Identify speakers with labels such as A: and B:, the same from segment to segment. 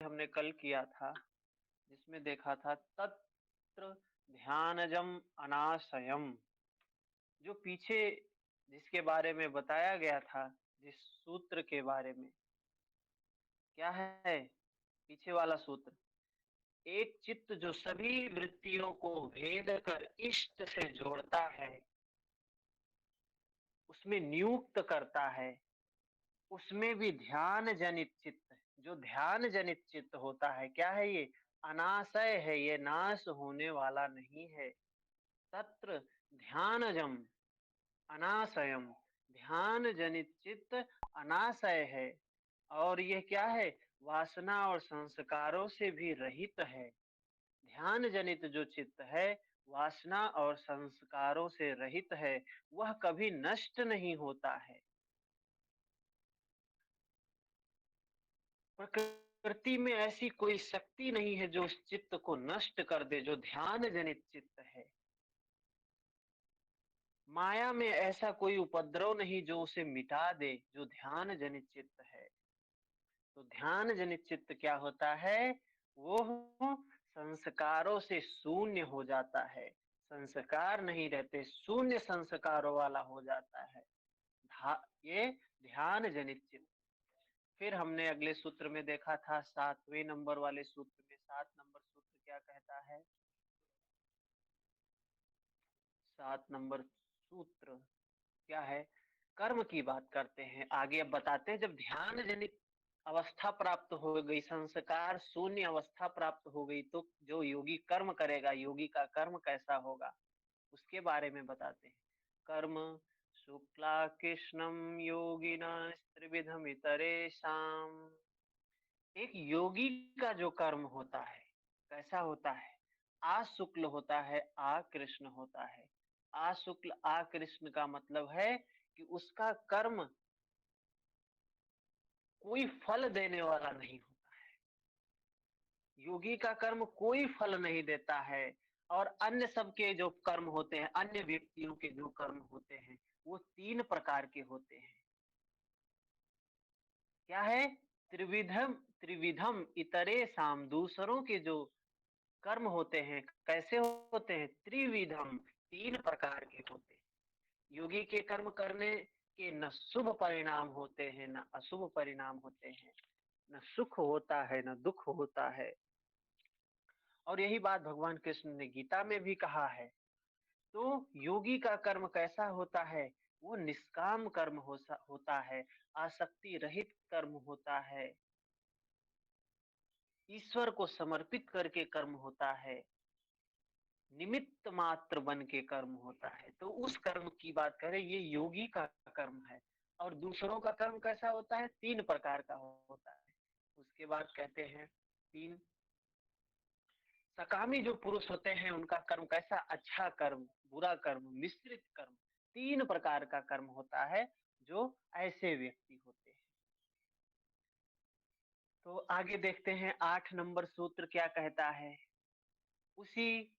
A: हमने कल किया था, जिसमें देखा था तत्र ध्यानजम अनाशयम। जो पीछे जिसके बारे में बताया गया था, जिस सूत्र के बारे में, क्या है पीछे वाला सूत्र? एक चित्त जो सभी वृत्तियों को भेद कर इष्ट से जोड़ता है, उसमें नियुक्त करता है, उसमें भी ध्यान जनित चित्त, जो ध्यान जनित चित्त होता है, क्या है ये? अनाशय है, ये नाश होने वाला नहीं है। तत्र ध्यानजम अनाशयम, ध्यान जनित चित्त अनाशय है। और यह क्या है? वासना और संस्कारों से भी रहित है। ध्यान जनित जो चित्त है, वासना और संस्कारों से रहित है, वह कभी नष्ट नहीं होता है। प्रकृति में ऐसी कोई शक्ति नहीं है जो उस चित्त को नष्ट कर दे, जो ध्यान जनित चित्त है। माया में ऐसा कोई उपद्रव नहीं जो उसे मिटा दे, जो ध्यान जनित चित्त है। तो ध्यान जनित चित्त क्या होता है? वो संस्कारों से शून्य हो जाता है। संस्कार नहीं रहते, शून्य संस्कारों वाला हो जाता है। ये ध्यान जनित चित्त। फिर हमने अगले सूत्र में देखा था, 7वें नंबर वाले सूत्र में, 7 नंबर सूत्र क्या कहता है? 7 नंबर सूत्र क्या है? कर्म की बात करते हैं आगे। अब बताते हैं, जब ध्यान जनित अवस्था प्राप्त हो गई, संस्कार शून्य अवस्था प्राप्त हो गई, तो जो योगी कर्म करेगा, योगी का कर्म कैसा होगा, उसके बारे में बताते हैं। कर्म शुक्ला कृष्णम योगिना त्रिविधम इतरेषाम। एक योगी का जो कर्म होता है, कैसा होता है? आ शुक्ल होता है, आ कृष्ण होता है। आ शुक्ल आ कृष्ण का मतलब है कि उसका कर्म कोई फल देने वाला नहीं होता है। योगी का कर्म कोई फल नहीं देता है। और अन्य सबके जो कर्म होते हैं, अन्य व्यक्तियों के जो कर्म होते हैं, वो 3 प्रकार के होते हैं। क्या है? त्रिविधम त्रिविधम इतरे साम, दूसरों के जो कर्म होते हैं, कैसे होते हैं? त्रिविधम, 3 प्रकार के होते हैं। योगी के कर्म करने के न शुभ परिणाम होते हैं, न अशुभ परिणाम होते हैं, न सुख होता है, न दुख होता है। और यही बात भगवान कृष्ण ने गीता में भी कहा है। तो योगी का कर्म कैसा होता है? वो निष्काम कर्म होता है, आसक्ति रहित कर्म होता है, ईश्वर को समर्पित करके कर्म होता है, निमित्त मात्र बन के कर्म होता है। तो उस कर्म की बात करें, ये योगी का कर्म है। और दूसरों का कर्म कैसा होता है? 3 प्रकार का होता है। उसके बाद कहते हैं, 3 सकामी जो पुरुष होते हैं, उनका कर्म कैसा? अच्छा कर्म, बुरा कर्म, मिश्रित कर्म, 3 प्रकार का कर्म होता है जो ऐसे व्यक्ति होते हैं। तो आगे देखते हैं, 8 नंबर सूत्र क्या कहता है। उसी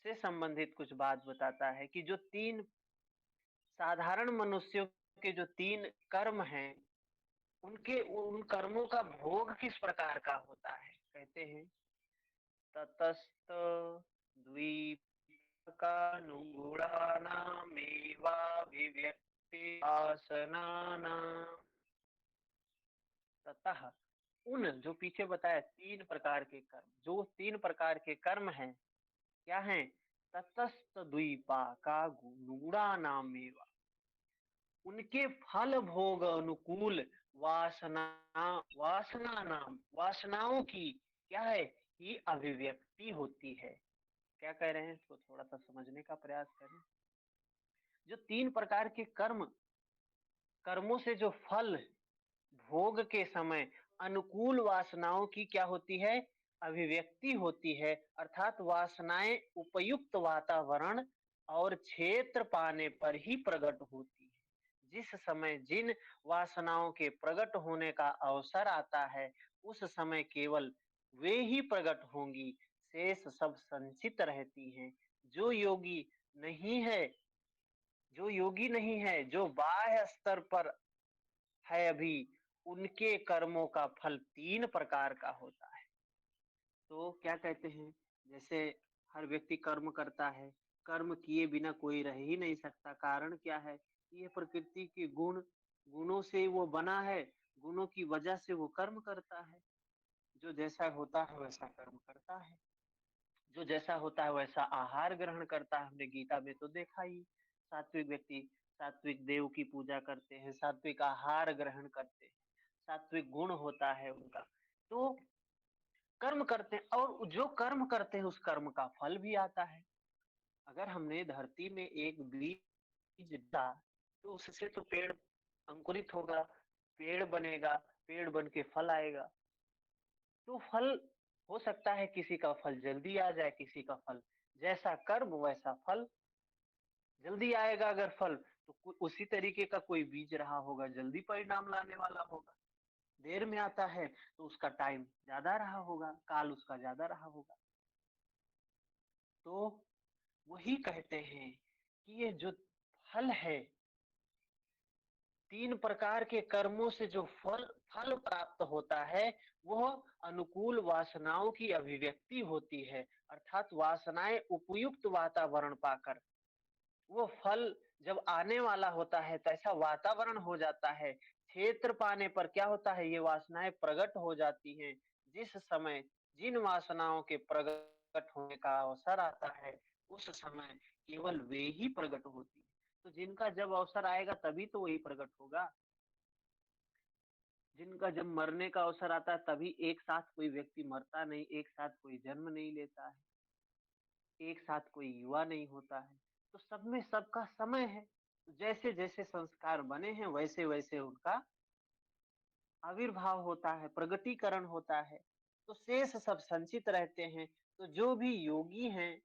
A: से संबंधित कुछ बात बताता है कि जो 3 साधारण मनुष्यों के जो 3 कर्म हैं, उनके उन कर्मों का भोग किस प्रकार का होता है? कहते हैं, ततस्त द्वीपकानुगुणानामेवाभिव्यक्ति आसनानाम्। ततः, उन जो पीछे बताया 3 प्रकार के कर्म, जो 3 प्रकार के कर्म हैं, क्या हैं? ततस्त द्वीपा का गुणानामेवा, उनके फल भोग अनुकूल वासना, वासना नाम, वासनाओं की क्या है? ही अभिव्यक्ति होती है। क्या कह रहे हैं, इसको थोड़ा सा समझने का प्रयास करें। जो 3 प्रकार के कर्म, कर्मों से जो फल भोग के समय अनुकूल वासनाओं की क्या होती है? अभिव्यक्ति होती है। अर्थात वासनाएं उपयुक्त वातावरण और क्षेत्र पाने पर ही प्रकट होती है। जिस समय जिन वासनाओं के प्रकट होने का अवसर आता है, उस समय केवल वे ही प्रकट होंगी, शेष सब संचित रहती हैं। जो योगी नहीं है, जो योगी नहीं है, जो बाह्य स्तर पर है अभी, उनके कर्मों का फल 3 प्रकार का होता है। तो क्या कहते हैं, जैसे हर व्यक्ति कर्म करता है, कर्म किए बिना कोई रह ही नहीं सकता। कारण क्या है? ये प्रकृति के गुणों से वो बना है, गुणों की वजह से वो कर्म करता है। जो जैसा होता है वैसा कर्म करता है, जो जैसा होता है वैसा आहार ग्रहण करता है। हमने गीता में तो देखा ही, सात्विक व्यक्ति सात्विक देव की पूजा करते हैं, सात्विक आहार ग्रहण करते हैं, सात्विक गुण होता है उनका। तो कर्म करते हैं, और जो कर्म करते हैं उस कर्म का फल भी आता है। अगर हमने धरती में एक बीज डाला तो उससे तो पेड़ अंकुरित होगा, पेड़ बनेगा, पेड़ बन के फल आएगा। तो फल हो सकता है किसी का फल जल्दी आ जाए, किसी का फल जैसा कर्म वैसा फल। जल्दी आएगा अगर फल तो उसी तरीके का कोई बीज रहा होगा, जल्दी परिणाम लाने वाला होगा। देर में आता है तो उसका टाइम ज्यादा रहा होगा, काल उसका ज्यादा रहा होगा। तो वही कहते हैं कि ये जो फल है, 3 प्रकार के कर्मों से जो फल फल प्राप्त होता है, वह अनुकूल वासनाओं की अभिव्यक्ति होती है। अर्थात वासनाएं उपयुक्त वातावरण पाकर, वो फल जब आने वाला होता है तो ऐसा वातावरण हो जाता है, क्षेत्र पाने पर क्या होता है, ये वासनाएं प्रकट हो जाती हैं। जिस समय जिन वासनाओं के प्रकट होने का अवसर आता है, उस समय केवल वे ही प्रकट होती है। तो जिनका जब अवसर आएगा तभी तो वही प्रकट होगा। जिनका जब मरने का अवसर आता है तभी एक साथ कोई व्यक्ति मरता नहीं, एक साथ कोई जन्म नहीं लेता है, एक साथ कोई युवा नहीं होता है। तो सब में सबका समय है। जैसे जैसे संस्कार बने हैं वैसे वैसे उनका आविर्भाव होता है, प्रगटीकरण होता है। तो शेष सब संचित रहते हैं। तो जो भी योगी हैं,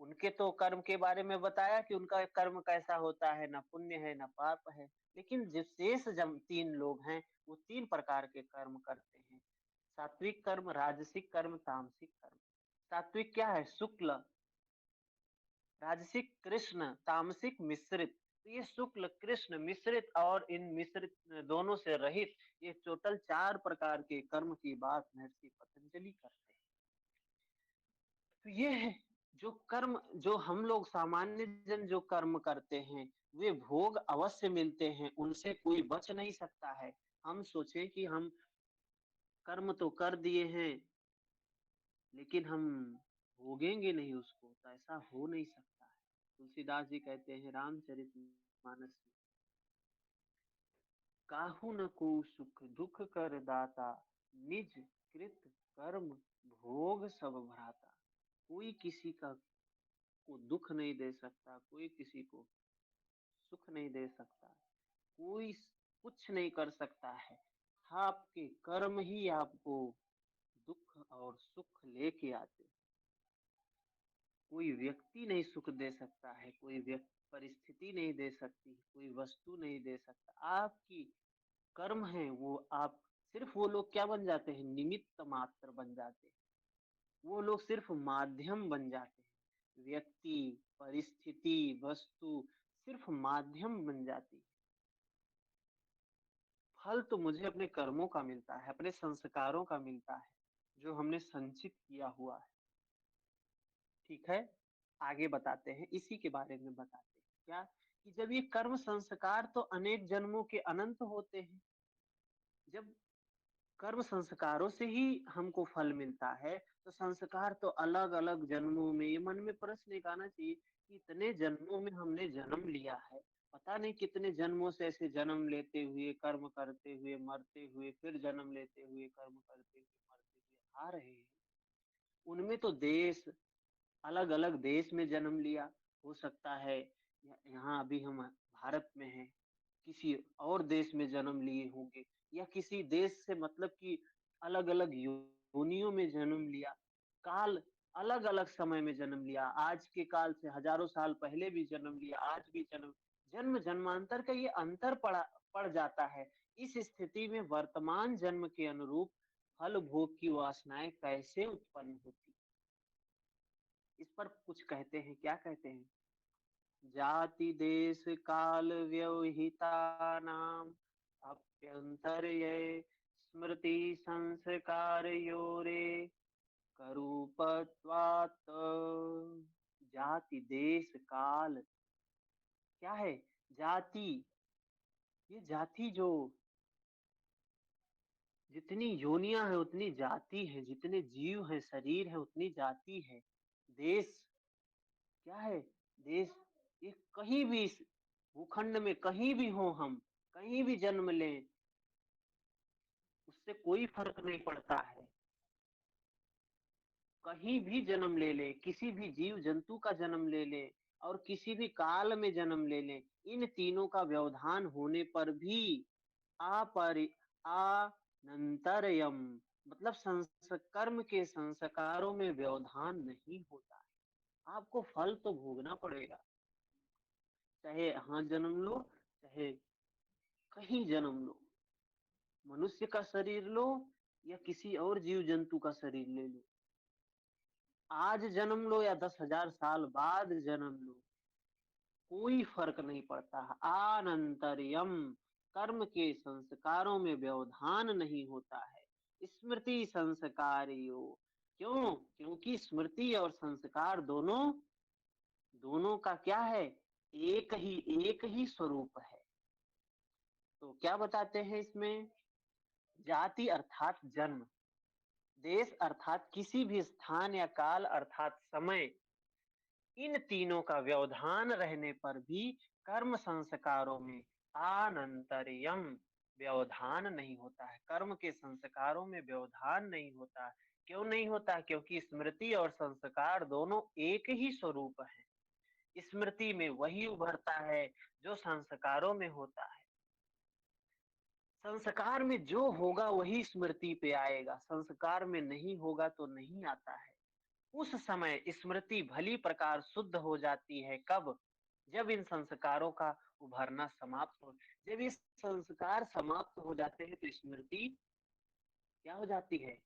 A: उनके तो कर्म के बारे में बताया कि उनका कर्म कैसा होता है, ना पुण्य है ना पाप है। लेकिन जो शेष जब 3 लोग हैं, वो 3 प्रकार के कर्म करते हैं। सात्विक कर्म, राजसिक कर्म, तामसिक कर्म। सात्विक क्या है? शुक्ल, राजसिक कृष्ण, तामसिक मिश्रित। तो ये शुक्ल, कृष्ण, मिश्रित और इन मिश्रित दोनों से रहित, ये टोटल 4 प्रकार के कर्म की बात महर्षि पतंजलि करते हैं। तो ये है जो कर्म, जो हम लोग सामान्य जन जो कर्म करते हैं, वे भोग अवश्य मिलते हैं, उनसे कोई बच नहीं सकता है। हम सोचे कि हम कर्म तो कर दिए हैं, लेकिन हम भोगेंगे नहीं उसको, तो ऐसा हो नहीं सकता है। तुलसीदास जी कहते हैं रामचरितमानस में, काहू न को सुख दुख कर दाता, निज कृत कर्म भोग सब भ्राता। कोई किसी का को दुख नहीं दे सकता, कोई किसी को सुख नहीं दे सकता, कोई कुछ नहीं कर सकता है। आपके कर्म ही आपको दुख और सुख लेके आते हैं। कोई व्यक्ति नहीं सुख दे सकता है, कोई व्यक्ति परिस्थिति नहीं दे सकती, कोई वस्तु नहीं दे सकता। आपकी कर्म है वो, आप सिर्फ, वो लोग क्या बन जाते हैं? निमित्त मात्र बन जाते हैं। वो लोग सिर्फ माध्यम बन जाते हैं। व्यक्ति, परिस्थिति, वस्तु सिर्फ माध्यम बन जाती है। फल तो मुझे अपने कर्मों का मिलता है, अपने संस्कारों का मिलता है, जो हमने संचित किया हुआ है। ठीक है, आगे बताते हैं, इसी के बारे में बताते हैं क्या, कि जब ये कर्म संस्कार तो अनेक जन्मों के अनंत होते हैं। जब कर्म संस्कारों से ही हमको फल मिलता है, तो संस्कार तो अलग अलग जन्मों में, ये मन में प्रश्न एक आना चाहिए कि इतने जन्मों में हमने जन्म लिया है, पता नहीं कितने जन्मों से ऐसे जन्म लेते हुए, कर्म करते हुए, मरते हुए, फिर जन्म लेते हुए, कर्म करते हुए, मरते हुए आ रहे हैं। उनमें तो देश, अलग अलग देश में जन्म लिया, हो सकता है यहाँ अभी हम भारत में हैं, किसी और देश में जन्म लिए होंगे, या किसी देश से मतलब कि अलग अलग योनियों में जन्म लिया। काल अलग अलग समय में जन्म लिया, आज के काल से हजारों साल पहले भी जन्म लिया, आज भी जन्म, जन्म जन्मांतर का ये अंतर पड़ जाता है। इस स्थिति में वर्तमान जन्म के अनुरूप फल भोग की वासनाएं कैसे उत्पन्न होती, इस पर कुछ कहते हैं। क्या कहते हैं? जाति देश काल व्यवहिता नाम व्यंतर्ये स्मृति संस्कारयोरे करूपत्वात्। जाति देश काल क्या है? जाति। ये जाति जो जितनी योनियां है उतनी जाति है, जितने जीव है शरीर है उतनी जाति है। देश क्या है? देश। ये कहीं भी इस भूखंड में कहीं भी हो, हम कहीं भी जन्म लें, उससे कोई फर्क नहीं पड़ता है। कहीं भी जन्म ले ले, किसी भी जीव जंतु का जन्म ले ले और किसी भी काल में जन्म ले ले, इन तीनों का व्यवधान होने पर भी अपरि अनंतरयम, मतलब कर्म के संस्कारों में व्यवधान नहीं होता है। आपको फल तो भोगना पड़ेगा, चाहे यहाँ जन्म लो चाहे कहीं जन्म लो। मनुष्य का शरीर लो या किसी और जीव जंतु का शरीर ले लो, आज जन्म लो या 10,000 साल बाद जन्म लो, कोई फर्क नहीं पड़ता। आनंतरियम, कर्म के संस्कारों में व्यवधान नहीं होता है। स्मृति संस्कारियो, क्यों? क्योंकि स्मृति और संस्कार दोनों दोनों का क्या है? एक ही स्वरूप है। तो क्या बताते हैं इसमें? जाति अर्थात जन्म, देश अर्थात किसी भी स्थान या काल अर्थात समय, इन तीनों का व्यवधान रहने पर भी कर्म संस्कारों में आनंतर्यम, व्यवधान नहीं होता है। कर्म के संस्कारों में व्यवधान नहीं होता। क्यों नहीं होता? क्योंकि स्मृति और संस्कार दोनों एक ही स्वरूप है। स्मृति में वही उभरता है जो संस्कारों में होता है। संस्कार में जो होगा वही स्मृति पे आएगा, संस्कार में नहीं होगा तो नहीं आता है। उस समय स्मृति भली प्रकार शुद्ध हो जाती है। कब? जब इन संस्कारों का उभरना समाप्त हो। जब ये संस्कार समाप्त हो जाते हैं तो स्मृति क्या हो जाती है?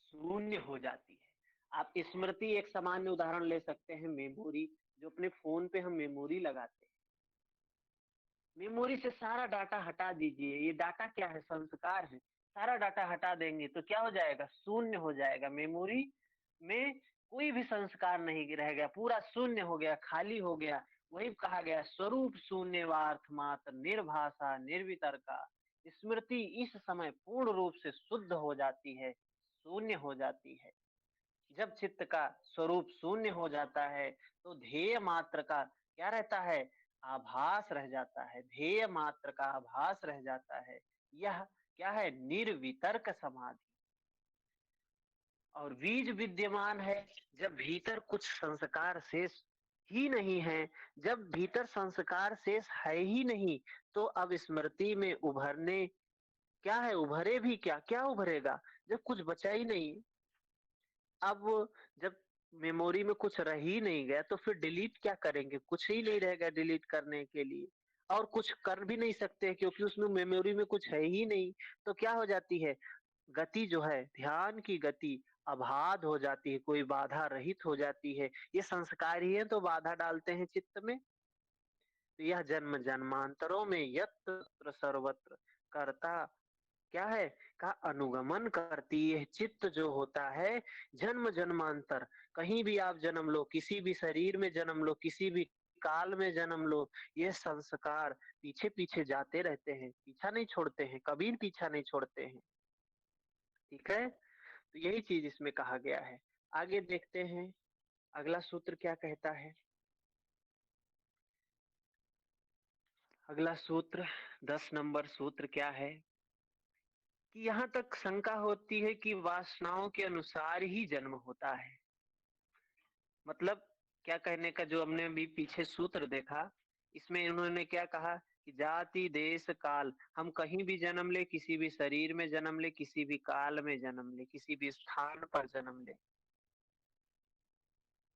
A: शून्य हो जाती है। आप स्मृति एक सामान्य उदाहरण ले सकते हैं, मेमोरी। जो अपने फोन पे हम मेमोरी लगाते हैं, मेमोरी से सारा डाटा हटा दीजिए, ये डाटा क्या है? संस्कार है। सारा डाटा हटा देंगे तो क्या हो जाएगा? शून्य हो जाएगा। मेमोरी में कोई भी संस्कार नहीं रह गया, पूरा शून्य हो गया, खाली हो गया। वही कहा गया स्वरूप शून्यवार्थ मात्र निर्भाषा निर्वितर्का। स्मृति इस समय पूर्ण रूप से शुद्ध हो जाती है, शून्य हो जाती है। जब चित्त का स्वरूप शून्य हो जाता है तो ध्येय मात्र का क्या रहता है? आभास रह जाता है। ध्येय मात्र का आभास रह जाता है। यह क्या है? निर्वितर्क समाधि। और बीज विद्यमान है जब भीतर कुछ संस्कार शेष ही नहीं है। जब भीतर संस्कार शेष है ही नहीं तो अब स्मृति में उभरने क्या है? उभरे भी क्या? क्या उभरेगा जब कुछ बचा ही नहीं? अब जब मेमोरी में कुछ रह ही नहीं गया तो फिर डिलीट क्या करेंगे? कुछ ही नहीं रहेगा डिलीट करने के लिए, और कुछ कर भी नहीं सकते क्योंकि उसमें मेमोरी में कुछ है ही नहीं। तो क्या हो जाती है? गति जो है, ध्यान की गति अबाध हो जाती है, कोई बाधा रहित हो जाती है। ये संस्कार ही है तो बाधा डालते हैं चित्त में। तो यह जन्म जन्मांतरों में यत्र सर्वत्र करता क्या है? का अनुगमन करती है। चित्त जो होता है जन्म जन्मांतर, कहीं भी आप जन्म लो, किसी भी शरीर में जन्म लो, किसी भी काल में जन्म लो, ये संस्कार पीछे पीछे जाते रहते हैं, पीछा नहीं छोड़ते हैं, कभी पीछा नहीं छोड़ते हैं। ठीक है, तो यही चीज इसमें कहा गया है। आगे देखते हैं अगला सूत्र क्या कहता है। अगला सूत्र 10 नंबर सूत्र क्या है कि यहाँ तक शंका होती है कि वासनाओं के अनुसार ही जन्म होता है। मतलब क्या कहने का, जो हमने अभी पीछे सूत्र देखा, इसमें उन्होंने क्या कहा कि जाति देश काल, हम कहीं भी जन्म ले, किसी भी शरीर में जन्म ले, किसी भी काल में जन्म ले, किसी भी स्थान पर जन्म ले,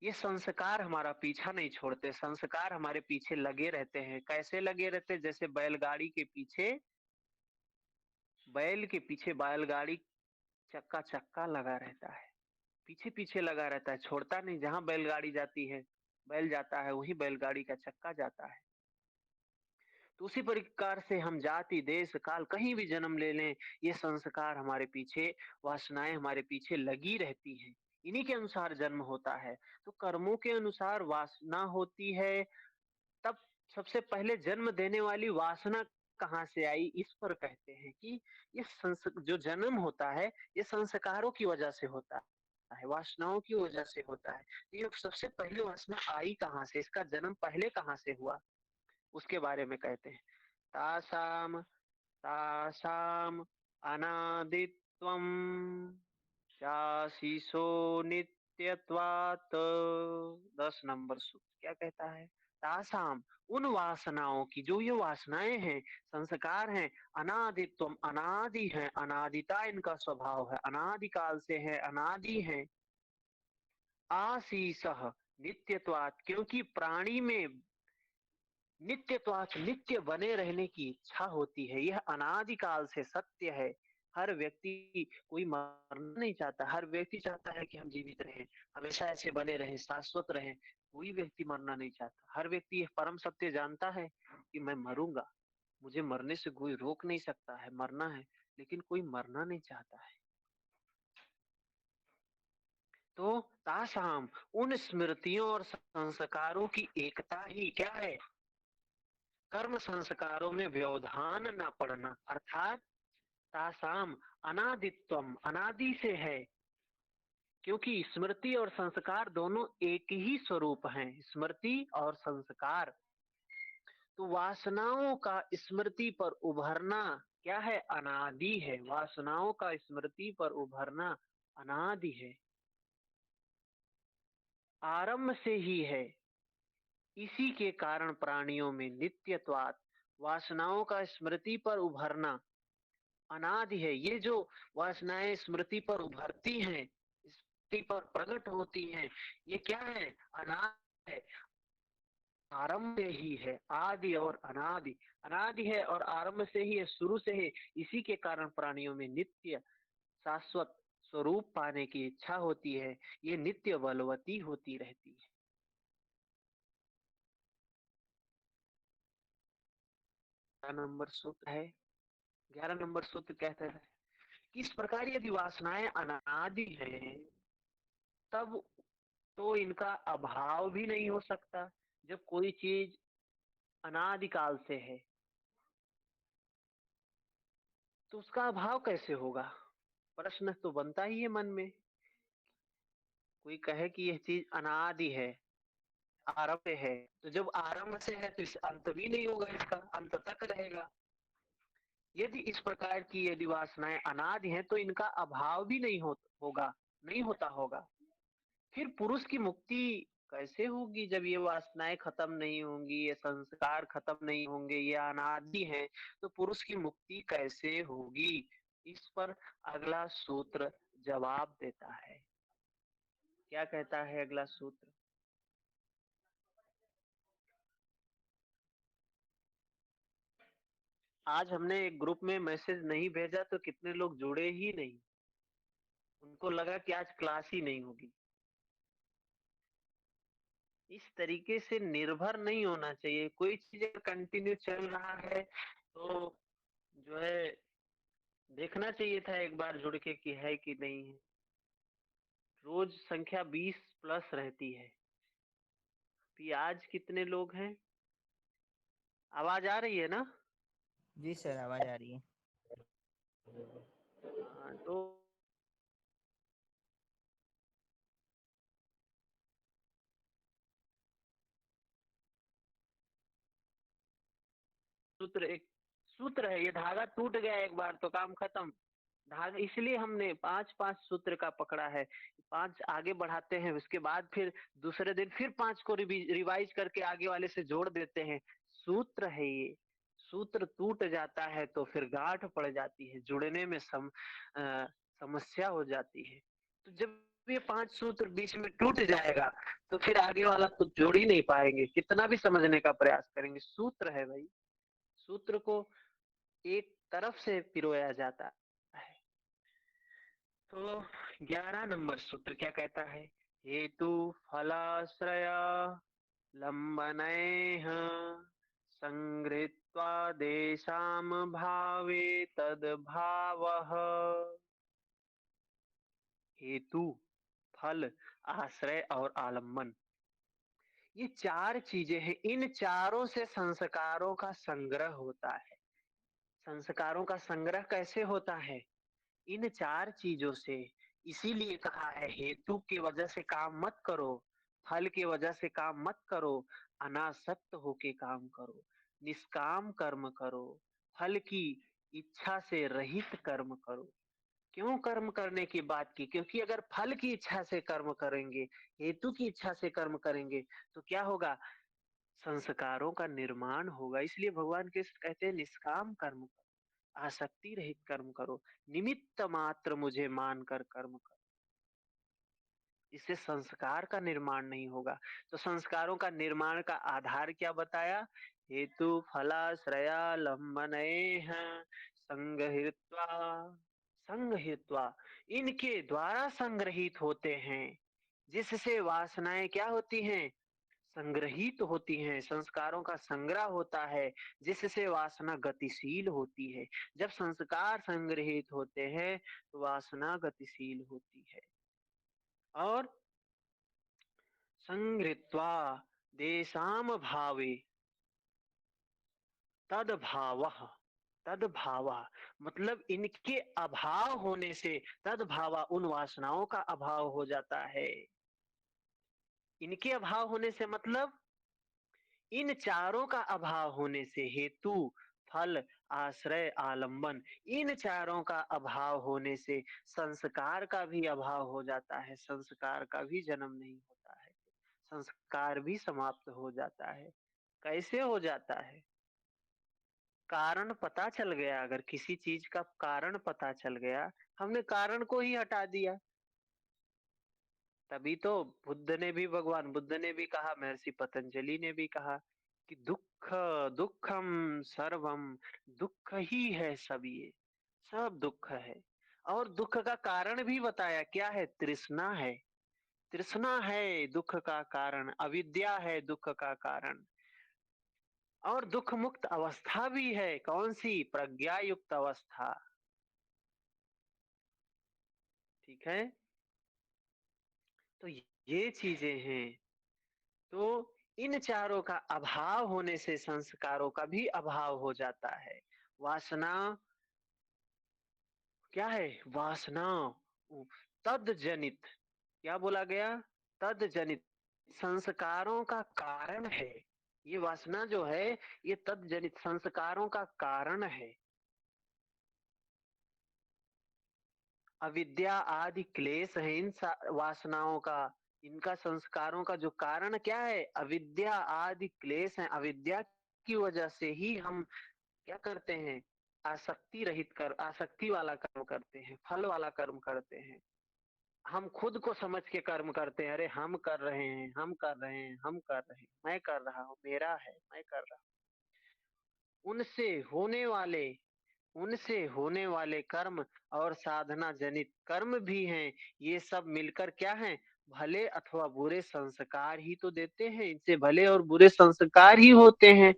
A: ये संस्कार हमारा पीछा नहीं छोड़ते। संस्कार हमारे पीछे लगे रहते हैं। कैसे लगे रहते? जैसे बैलगाड़ी के पीछे, बैल के पीछे बैलगाड़ी चक्का चक्का लगा रहता है, पीछे पीछे लगा रहता है, छोड़ता नहीं। जहां बैलगाड़ी जाती है, बैल जाता है, वही बैलगाड़ी का चक्का जाता है। तो उसी प्रकार से हम जाति, देश, काल कहीं भी जन्म ले लें, ये संस्कार हमारे पीछे, वासनाएँ हमारे पीछे लगी रहती हैं। इन्हीं के अनुसार जन्म होता है। तो कर्मों के अनुसार वासना होती है, तब सबसे पहले जन्म देने वाली वासना कहाँ से आई? इस पर कहते हैं कि ये जो जन्म होता है, ये संस्कारों की वजह से होता है, वासनाओं की वजह से होता है। ये सबसे पहले वासना आई कहाँ से? इसका जन्म पहले कहाँ से हुआ? उसके बारे में कहते हैं। तासाम तासाम अनादित्वम शासीसो नित्यत्वात्। 10 नंबर सूत्र क्या कहता है? तासाम, उन वासनाओं की, जो ये वासनाएं हैं, संस्कार हैं, अनादित्वम, अनादि है, अनादिता इनका स्वभाव है, अनादिकाल से है, अनादि है। आशीषः नित्यत्वात्, क्योंकि प्राणी में नित्यत्वात्, नित्य बने रहने की इच्छा होती है, यह अनादिकाल से सत्य है। हर व्यक्ति, कोई मरना नहीं चाहता, हर व्यक्ति चाहता है कि हम जीवित रहें, हमेशा ऐसे बने रहें, शाश्वत रहें। कोई व्यक्ति मरना नहीं चाहता। हर व्यक्ति यह परम सत्य जानता है कि मैं मरूंगा, मुझे मरने से कोई रोक नहीं सकता है, मरना है, लेकिन कोई मरना नहीं चाहता है। तो तासाम, उन स्मृतियों और संस्कारों की एकता ही क्या है? कर्म संस्कारों में व्यवधान न पड़ना, अर्थात तासाम अनादित्वम, अनादि से है, क्योंकि स्मृति और संस्कार दोनों एक ही स्वरूप हैं, स्मृति और संस्कार। तो वासनाओं का स्मृति पर उभरना क्या है? अनादि है। वासनाओं का स्मृति पर उभरना अनादि है, आरंभ से ही है। इसी के कारण प्राणियों में नित्यत्वात्, वासनाओं का स्मृति पर उभरना अनादि है। ये जो वासनाएं स्मृति पर उभरती हैं, स्मृति पर प्रकट होती हैं, ये क्या है? अनादि है, आरंभ से ही है। आदि और अनादि, अनादि है और आरंभ से ही है, शुरू से ही। इसी के कारण प्राणियों में नित्य शाश्वत स्वरूप पाने की इच्छा होती है, ये नित्य बलवती होती रहती है। 11 नंबर सूत्र है। 11 नंबर सूत्र कहता है, किस प्रकार यदि वासनाएं अनादि हैं, तब तो इनका अभाव भी नहीं हो सकता। जब कोई चीज अनादिकाल से है, तो उसका अभाव कैसे होगा? प्रश्न तो बनता ही है मन में। कोई कहे कि यह चीज अनादि है, आरंभ से है, तो जब आरंभ से है तो इस अंत भी नहीं होगा, इसका अंत तक रहेगा। यदि इस प्रकार की यदि वासनाएं अनादि हैं, तो इनका अभाव भी नहीं होगा, नहीं होता होगा। फिर पुरुष की मुक्ति कैसे होगी जब ये वासनाएं खत्म नहीं होंगी, ये संस्कार खत्म नहीं होंगे, ये अनादि हैं, तो पुरुष की मुक्ति कैसे होगी? इस पर अगला सूत्र जवाब देता है। क्या कहता है अगला सूत्र? आज हमने एक ग्रुप में मैसेज नहीं भेजा तो कितने लोग जुड़े ही नहीं, उनको लगा कि आज क्लास ही नहीं होगी। इस तरीके से निर्भर नहीं होना चाहिए। कोई चीज अगर कंटिन्यू चल रहा है तो जो है देखना चाहिए था एक बार जुड़ के कि है कि नहीं है। रोज संख्या 20 प्लस रहती है। कि आज कितने लोग हैं? आवाज आ रही है ना?
B: जी सर, आवाज आ रही है।
A: हाँ, तो सूत्र है, ये धागा टूट गया एक बार तो काम खत्म। धागा इसलिए हमने 5-5 सूत्र का पकड़ा है। 5 आगे बढ़ाते हैं, उसके बाद फिर दूसरे दिन फिर 5 को रिवाइज करके आगे वाले से जोड़ देते हैं। सूत्र है ये। सूत्र टूट जाता है तो फिर गांठ पड़ जाती है, जुड़ने में समस्या हो जाती है। तो जब ये 5 सूत्र बीच में टूट जाएगा तो फिर आगे वाला तो जोड़ ही नहीं पाएंगे, कितना भी समझने का प्रयास करेंगे। सूत्र है भाई, सूत्र को एक तरफ से पिरोया जाता है। तो 11 नंबर सूत्र क्या कहता है? हेतु फलाश्रय लंबनैः संगृहीत्वा संगृहीत्वादेशां भावे तद्भावः। हेतु, फल, आश्रय और आलम्बन, ये चार चीजें हैं। इन चारों से संस्कारों का संग्रह होता है। संस्कारों का संग्रह कैसे होता है? इन चार चीजों से। इसीलिए कहा है हेतु की वजह से काम मत करो, फल की वजह से काम मत करो, अनासक्त होके काम करो, निष्काम कर्म करो, फल की इच्छा से रहित कर्म करो। क्यों कर्म करने की बात की? क्योंकि अगर फल की इच्छा से कर्म करेंगे, हेतु की इच्छा से कर्म करेंगे, तो क्या होगा? संस्कारों का निर्माण होगा। इसलिए भगवान कृष्ण कहते हैं निष्काम कर्म करो, आसक्ति रहित कर्म करो, निमित्त मात्र मुझे मानकर कर्म करो। इससे संस्कार का निर्माण नहीं होगा। तो संस्कारों का निर्माण का आधार क्या बताया? हेतु फलाश्रयालंबनैः संगृहीत्वा। संगृहीत्वा, इनके द्वारा संग्रहित होते हैं, जिससे वासनाएं क्या होती हैं? संग्रहित होती हैं। संस्कारों का संग्रह होता है, जिससे वासना गतिशील होती है। जब संस्कार संग्रहित होते हैं तो वासना गतिशील होती है। और संगृहीत्वा देशाम भावे तद्भावः। तद्भावा मतलब इनके अभाव होने से, तद्भावा उन वासनाओं का अभाव हो जाता है। इनके अभाव होने से मतलब इन चारों का अभाव होने से, हेतु, फल, आश्रय, आलंबन, इन चारों का अभाव होने से संस्कार का भी अभाव हो जाता है। संस्कार का भी जन्म नहीं होता है, संस्कार भी समाप्त हो जाता है। कैसे हो जाता है? कारण पता चल गया। अगर किसी चीज का कारण पता चल गया, हमने कारण को ही हटा दिया। तभी तो बुद्ध ने भी, भगवान बुद्ध ने भी कहा, महर्षि पतंजलि ने भी कहा कि दुख दुखम सर्वम, दुख ही है सब, ये सब दुख है। और दुख का कारण भी बताया, क्या है? तृष्णा है। तृष्णा है दुख का कारण, अविद्या है दुख का कारण। और दुख मुक्त अवस्था भी है, कौन सी? प्रज्ञा युक्त अवस्था। ठीक है, तो ये चीजें हैं। तो इन चारों का अभाव होने से संस्कारों का भी अभाव हो जाता है। वासना क्या है? वासना तद जनित, क्या बोला गया? तद जनित, संस्कारों का कारण है। ये वासना जो है, ये तद जनित संस्कारों का कारण है। अविद्या आदि क्लेश है इन वासनाओं का। इनका संस्कारों का जो कारण क्या है? अविद्या आदि क्लेश है। अविद्या की वजह से ही हम क्या करते हैं? आसक्ति रहित कर, आसक्ति वाला कर्म करते हैं, फल वाला कर्म करते हैं। हम खुद को समझ के कर्म करते हैं। अरे हम कर रहे हैं, हम कर रहे हैं, हम कर रहे हैं, मैं कर रहा हूँ, मेरा है, मैं कर रहा हूँ। उनसे होने वाले कर्म और साधना जनित कर्म भी हैं। ये सब मिलकर क्या हैं? भले अथवा बुरे संस्कार ही तो देते हैं। इनसे भले और बुरे संस्कार ही होते हैं।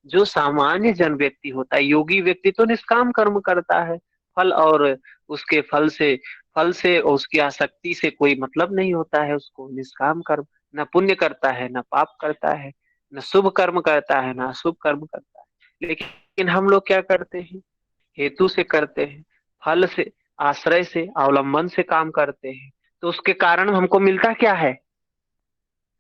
A: जो सामान्य जन व्यक्ति होता है, योगी व्यक्ति, तो निष्काम कर्म करता है। फल और उसके फल से और उसकी आसक्ति से कोई मतलब नहीं होता है उसको। निष्काम कर्म न पुण्य करता है, न पाप करता है, न शुभ कर्म करता है, न अशुभ कर्म करता है। लेकिन हम लोग क्या करते हैं? हेतु से करते हैं, फल से, आश्रय से, अवलंबन से काम करते हैं। तो उसके कारण हमको मिलता क्या है?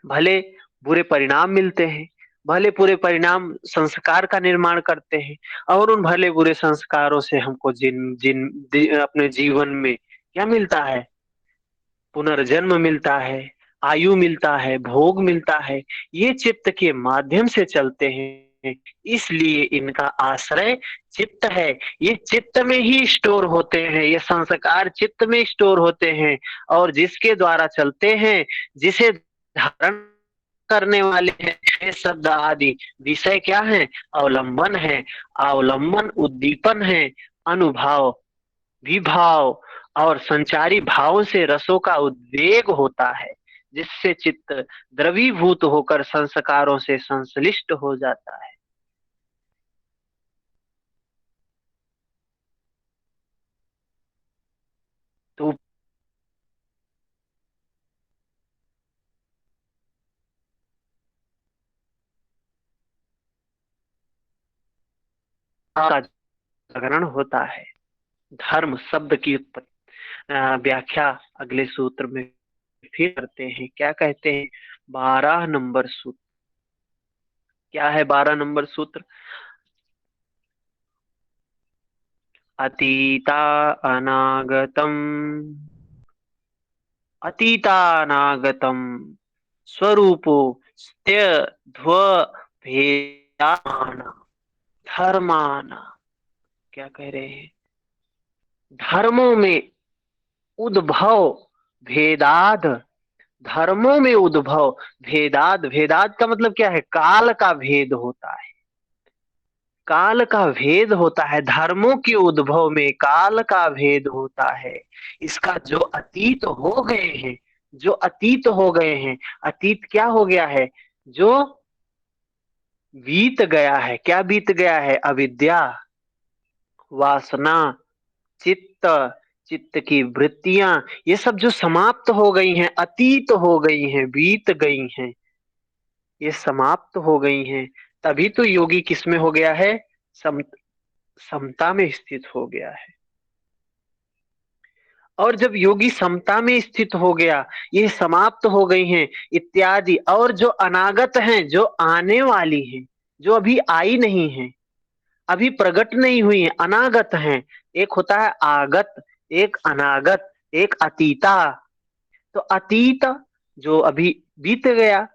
A: भले बुरे परिणाम मिलते हैं। भले बुरे परिणाम संस्कार का निर्माण करते हैं। और उन भले बुरे संस्कारों से हमको जिन जिन अपने जीवन में क्या मिलता है? पुनर्जन्म मिलता है, आयु मिलता है, भोग मिलता है। ये चित्त के माध्यम से चलते हैं। इसलिए इनका आश्रय चित्त है। ये चित्त में ही स्टोर होते हैं, ये संस्कार चित्त में स्टोर होते हैं। और जिसके द्वारा चलते हैं, जिसे धारण करने वाले हैं, ये शब्द आदि विषय क्या है? अवलंबन है। अवलंबन उद्दीपन है। अनुभाव, विभाव और संचारी भाव से रसों का उद्वेग होता है, जिससे चित्त द्रवीभूत होकर संस्कारों से संश्लिष्ट हो जाता है। का जागरण होता है। धर्म शब्द की व्याख्या अगले सूत्र में फिर करते हैं। क्या कहते हैं? 12 नंबर सूत्र। क्या है 12 नंबर सूत्र? अतीता अनागतम, अतीतानागतम स्वरूपो स्त्य ध्व भेदान धर्मान। क्या कह रहे हैं? धर्मों में उद्भव भेदाद, धर्मों में उद्भव भेदाद। भेदाद का मतलब क्या है? काल का भेद होता है। काल का भेद होता है। धर्मों के उद्भव में काल का भेद होता है। इसका जो अतीत हो गए हैं, जो अतीत हो गए हैं, अतीत क्या हो गया है? जो बीत गया है। क्या बीत गया है? अविद्या, वासना, चित्त, चित्त की वृत्तियां, ये सब जो समाप्त हो गई हैं, अतीत हो गई हैं, बीत गई हैं, ये समाप्त हो गई हैं। तभी तो योगी किसमें हो गया है? सम, समता में स्थित हो गया है। और जब योगी समता में स्थित हो गया, ये समाप्त हो गई हैं इत्यादि, और जो अनागत हैं, जो आने वाली हैं, जो अभी आई नहीं है, अभी प्रकट नहीं हुई है, अनागत हैं। एक होता है आगत, एक अनागत, एक अतीता। तो अतीत जो अभी बीत गया,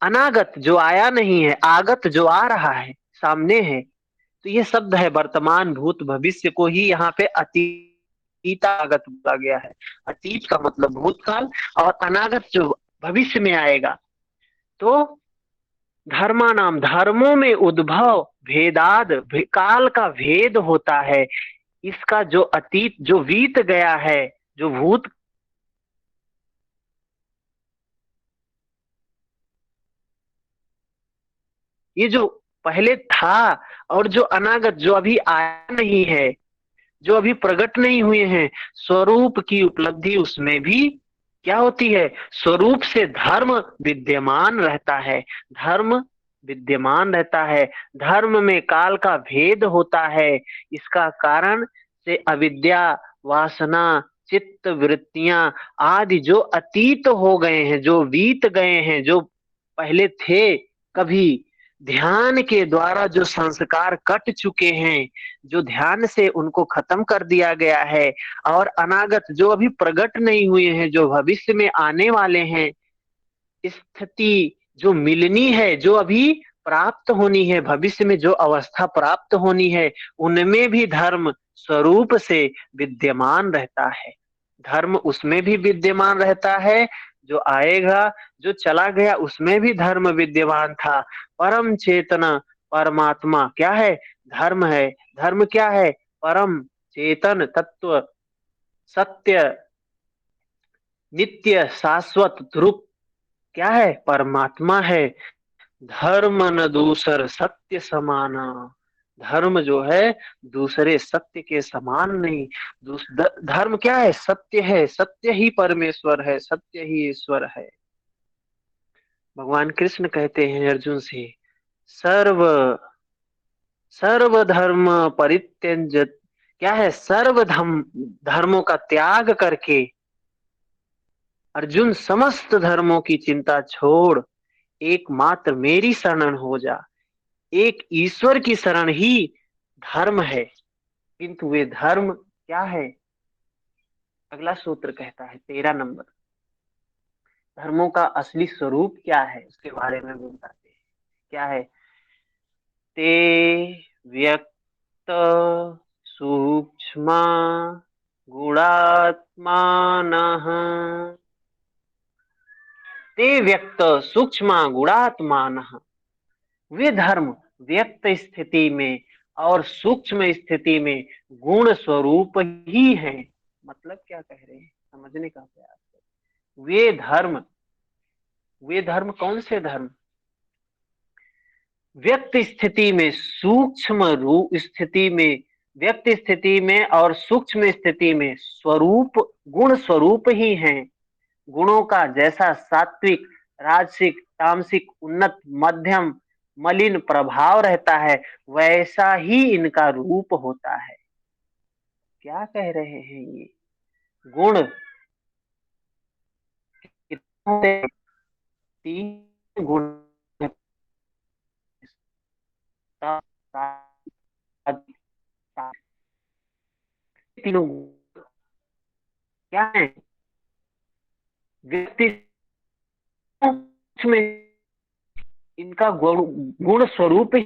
A: अनागत जो आया नहीं है, आगत जो आ रहा है, सामने है। तो ये शब्द है वर्तमान भूत भविष्य को ही यहाँ पे अतीतागत बोला गया है। अतीत का मतलब भूतकाल, और अनागत जो भविष्य में आएगा। तो धर्मा नाम, धर्मों में उद्भव भेदाद, काल का भेद होता है। इसका जो अतीत जो बीत गया है, जो भूत, ये जो पहले था, और जो अनागत जो अभी आया नहीं है, जो अभी प्रकट नहीं हुए हैं, स्वरूप की उपलब्धि उसमें भी क्या होती है? स्वरूप से धर्म विद्यमान रहता है। धर्म विद्यमान रहता है। धर्म में काल का भेद होता है। इसका कारण से अविद्या, वासना, चित्त वृत्तियां आदि जो अतीत हो गए हैं, जो बीत गए हैं, जो पहले थे कभी, ध्यान के द्वारा जो संस्कार कट चुके हैं, जो ध्यान से उनको खत्म कर दिया गया है, और अनागत जो अभी प्रकट नहीं हुए हैं, जो भविष्य में आने वाले हैं, स्थिति जो मिलनी है, जो अभी प्राप्त होनी है, भविष्य में जो अवस्था प्राप्त होनी है, उनमें भी धर्म स्वरूप से विद्यमान रहता है। धर्म उसमें भी विद्यमान रहता है। जो आएगा, जो चला गया, उसमें भी धर्म विद्यमान था। परम चेतना परमात्मा क्या है? धर्म है। धर्म क्या है? परम चेतन तत्व, सत्य, नित्य, शाश्वत, ध्रुव क्या है? परमात्मा है। धर्म न दूसर सत्य समाना। धर्म जो है दूसरे सत्य के समान नहीं। धर्म क्या है? सत्य है। सत्य ही परमेश्वर है, सत्य ही ईश्वर है। भगवान कृष्ण कहते हैं अर्जुन से, सर्व सर्वधर्म परित्यज्य, क्या है? सर्व धर्मों का त्याग करके अर्जुन समस्त धर्मों की चिंता छोड़ एकमात्र मेरी शरण हो जा। एक ईश्वर की शरण ही धर्म है। किंतु वे धर्म क्या है? अगला सूत्र कहता है 13 नंबर, धर्मों का असली स्वरूप क्या है, उसके बारे में भी बताते हैं। क्या है? ते व्यक्त सूक्ष्म गुणात्मानः, ते व्यक्त सूक्ष्म गुणात्मानः। वे धर्म व्यक्त स्थिति में और सूक्ष्म स्थिति में गुण स्वरूप ही है। मतलब क्या कह रहे हैं, समझने का प्रयास करें। वे धर्म कौन से धर्म? व्यक्त स्थिति में, सूक्ष्म रूप स्थिति में, व्यक्त स्थिति में और सूक्ष्म स्थिति में स्वरूप, गुण स्वरूप ही हैं। गुणों का जैसा सात्विक, राजसिक, तामसिक, उन्नत, मध्यम, मलिन प्रभाव रहता है, वैसा ही इनका रूप होता है। क्या कह रहे हैं ये? गुण कितने होते हैं? तीन गुण हैं। तीनों गुण क्या है? व्यक्ति में इनका गुण गुण स्वरूप ही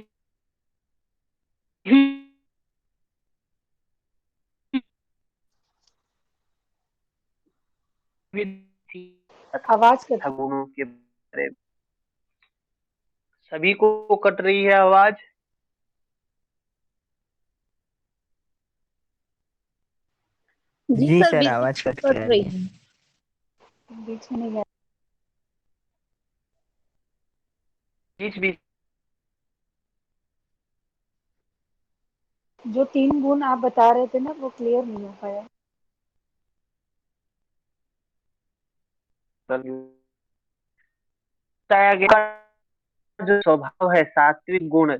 C: आवाज कट।
A: तथा गुणों के बारे में। सभी को कट रही है आवाज?
C: जी
B: जी
C: सर,
B: सर,
C: बीच
B: आवाज
C: बीच
B: कट
C: में
B: के आ
C: कट
B: रही
C: रही
B: है।
C: है, बीच में नहीं है।
A: बीच बीच
C: जो तीन गुण आप बता रहे थे ना, वो क्लियर नहीं हो पाया।
A: बताया गया जो स्वभाव है सात्विक गुण।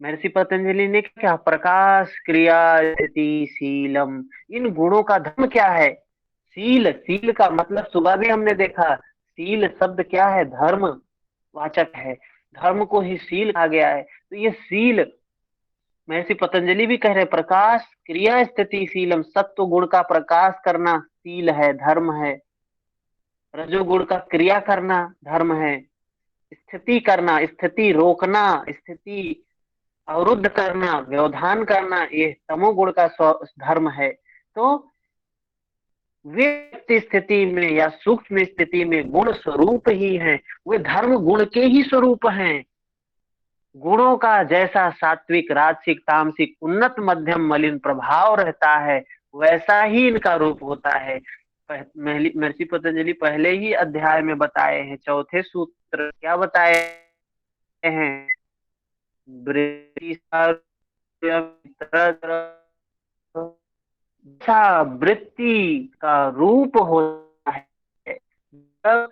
A: महर्षि पतंजलि ने क्या, प्रकाश, क्रिया, स्थिति, शीलम, इन गुणों का धर्म क्या है? शील, शील का मतलब सुबह भी हमने देखा, शील शब्द क्या है? धर्म वाचक है। धर्म को ही शील कहा गया है। तो ये शील, महर्षि पतंजलि भी कह रहे हैं, प्रकाश, क्रिया, स्थिति, शीलम, सत्व गुण का प्रकाश करना शील है, धर्म है। रजोगुण का क्रिया करना धर्म है। स्थिति करना, स्थिति रोकना, स्थिति अवरुद्ध करना, व्यवधान करना, ये तमोगुण का धर्म है। तो व्यक्ति स्थिति में या सूक्ष्म स्थिति में गुण स्वरूप ही है, वे धर्म गुण के ही स्वरूप हैं। गुणों का जैसा सात्विक, राजसिक, तामसिक, उन्नत, मध्यम, मलिन प्रभाव रहता है, वैसा ही इनका रूप होता है। महर्षि पतंजलि पहले ही अध्याय में बताए हैं, चौथे सूत्र क्या बताए हैं? वृत्ति अच्छा, वृत्ति का रूप होता है। जब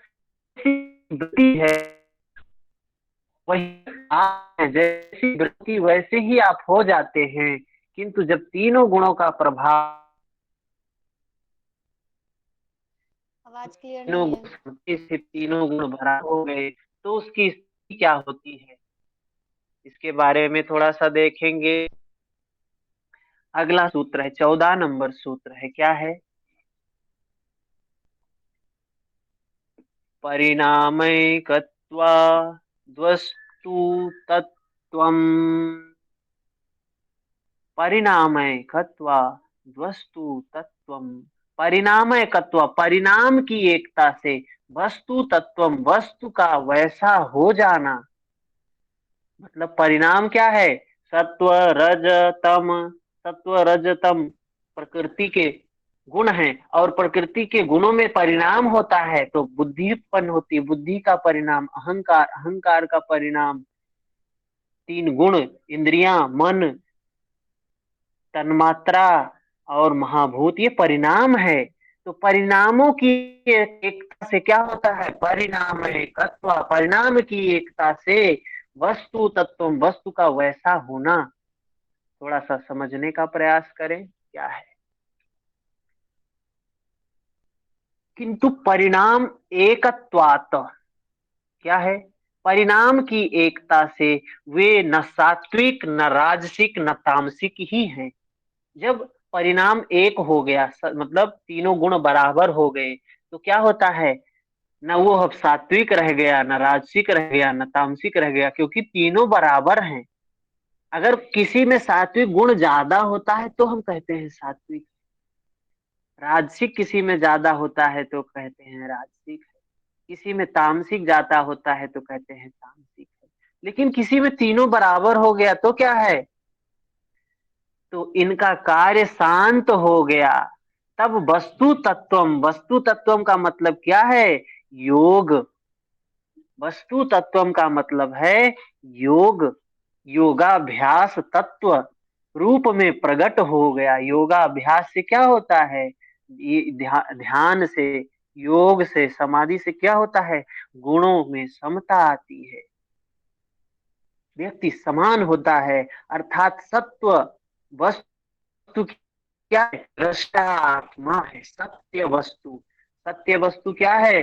A: वृत्ति है वही आप हैं, जैसी वृत्ति वैसे ही आप हो जाते हैं। किंतु जब तीनों गुणों का प्रभाव,
C: आवाज क्लियर
A: तीनों
C: नहीं है।
A: गुण से तीनों गुण भरा हो गए, तो उसकी स्थिति क्या होती है, इसके बारे में थोड़ा सा देखेंगे। अगला सूत्र है, 14 नंबर सूत्र है, क्या है? परिणामैकत्वा द्वस्तु तत्त्वम्। परिणामैकत्वा वस्तु तत्वम। परिणामैकत्व, परिणाम की एकता से, वस्तु तत्वम, वस्तु का वैसा हो जाना। मतलब परिणाम क्या है? सत्व, रज, तम। सत्व, रज, तम प्रकृति के गुण हैं, और प्रकृति के गुणों में परिणाम होता है तो बुद्धि उत्पन्न होती है। बुद्धि का परिणाम अहंकार, अहंकार का परिणाम तीन गुण, इंद्रियां, मन, तन्मात्रा और महाभूत, ये परिणाम है। तो परिणामों की एकता से क्या होता है? परिणाम एकत्व, परिणाम की एकता से वस्तु तत्व, वस्तु का वैसा होना। थोड़ा सा समझने का प्रयास करें क्या है। किंतु परिणाम एकत्वात, क्या है? परिणाम की एकता से वे न सात्विक, न राजसिक, न तामसिक ही हैं। जब परिणाम एक हो गया, मतलब तीनों गुण बराबर हो गए, तो क्या होता है? न वो अब सात्विक रह गया, न राजसिक रह गया, न तामसिक रह गया, क्योंकि तीनों बराबर हैं। अगर किसी में सात्विक गुण ज्यादा होता है तो हम कहते हैं सात्विक, राजसिक किसी में ज्यादा होता है तो कहते हैं राजसिक, किसी में तामसिक ज्यादा होता है तो कहते हैं तामसिक है। लेकिन किसी में तीनों बराबर हो गया तो क्या है? तो इनका कार्य शांत हो गया। तब वस्तु तत्वम, वस्तु तत्वम का मतलब क्या है? योग। वस्तु तत्वम का मतलब है योग। योगाभ्यास तत्व रूप में प्रकट हो गया। योगाभ्यास से क्या होता है? ये ध्यान से, योग से, समाधि से क्या होता है? गुणों में समता आती है। व्यक्ति समान होता है, अर्थात सत्व वस्तु क्या है? दृष्टा आत्मा है। सत्य वस्तु, सत्य वस्तु क्या है?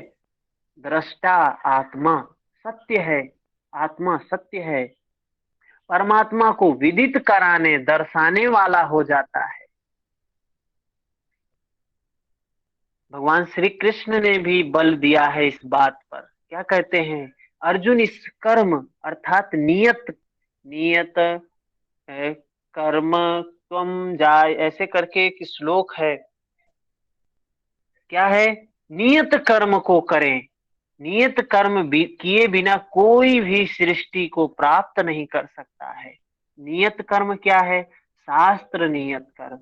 A: दृष्टा आत्मा सत्य है, आत्मा सत्य है। परमात्मा को विदित कराने दर्शाने वाला हो जाता है। भगवान श्री कृष्ण ने भी बल दिया है इस बात पर। क्या कहते हैं? अर्जुन इस कर्म अर्थात नियत, नियत है कर्म त्वम जाय, ऐसे करके एक श्लोक है। क्या है? नियत कर्म को करें। नियत कर्म किए बिना कोई भी सृष्टि को प्राप्त नहीं कर सकता है। नियत कर्म क्या है? शास्त्र नियत कर्म।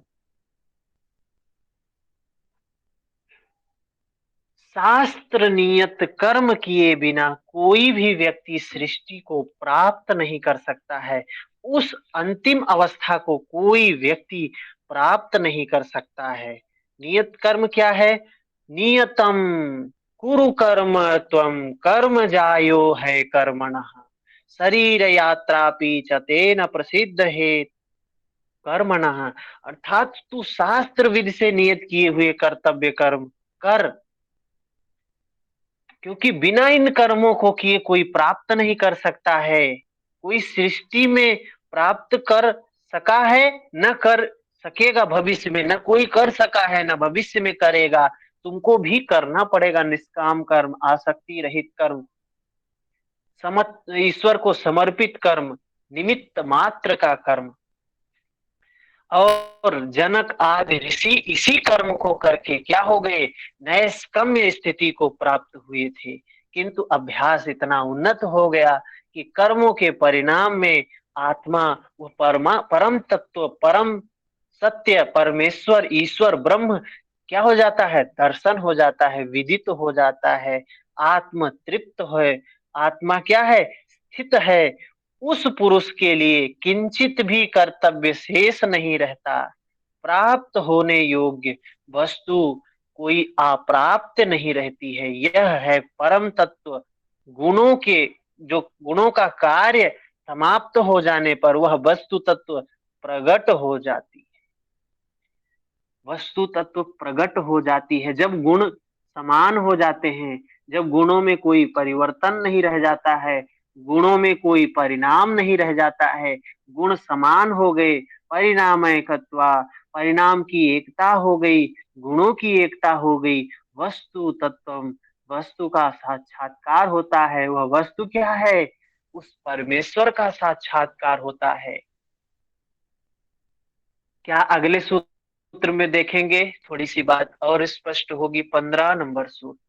A: शास्त्र नियत कर्म किए बिना कोई भी व्यक्ति सृष्टि को प्राप्त नहीं कर सकता है। उस अंतिम अवस्था को कोई व्यक्ति प्राप्त नहीं कर सकता है। नियत कर्म क्या है? नियतम कुरु कर्म त्वम कर्म जायो है कर्मणः शरीर यात्रापि च तेन प्रसिद्ध है कर्मणः। अर्थात तू शास्त्र विधि से नियत किए हुए कर्तव्य कर्म कर, क्योंकि बिना इन कर्मों को किए कोई प्राप्त नहीं कर सकता है। कोई सृष्टि में प्राप्त कर सका है, न कर सकेगा भविष्य में, न कोई कर सका है, न भविष्य में करेगा। तुमको भी करना पड़ेगा निष्काम कर्म, आसक्ति रहित कर्म, ईश्वर को समर्पित कर्म, निमित्त मात्र का कर्म। और जनक आदि ऋषि इसी कर्म को करके क्या हो गए? नैष्कम्य स्थिति को प्राप्त हुए थे। किंतु अभ्यास इतना उन्नत हो गया कि कर्मों के परिणाम में आत्मा, वो परम तत्व, परम सत्य, परमेश्वर, ईश्वर, ब्रह्म क्या हो जाता है? दर्शन हो जाता है, विदित हो जाता है, आत्म तृप्त है। आत्मा क्या है? स्थित है। उस पुरुष के लिए किंचित भी कर्तव्य शेष नहीं रहता। प्राप्त होने योग्य वस्तु कोई अप्राप्त नहीं रहती है। यह है परम तत्व। गुणों के, जो गुणों का कार्य समाप्त हो जाने पर वह वस्तु तत्व प्रकट हो जाती है। वस्तु तत्व प्रकट हो जाती है जब गुण समान हो जाते हैं, जब गुणों में कोई परिवर्तन नहीं रह जाता है, गुणों में कोई परिणाम नहीं रह जाता है, गुण समान हो गए, परिणाम एकत्वा, परिणाम की एकता हो गई, गुणों की एकता हो गई, वस्तु तत्व, वस्तु का साक्षात्कार होता है। वह वस्तु क्या है? उस परमेश्वर का साक्षात्कार होता है। क्या अगले सूत्र में देखेंगे? थोड़ी सी बात और स्पष्ट होगी। 15 नंबर सूत्र,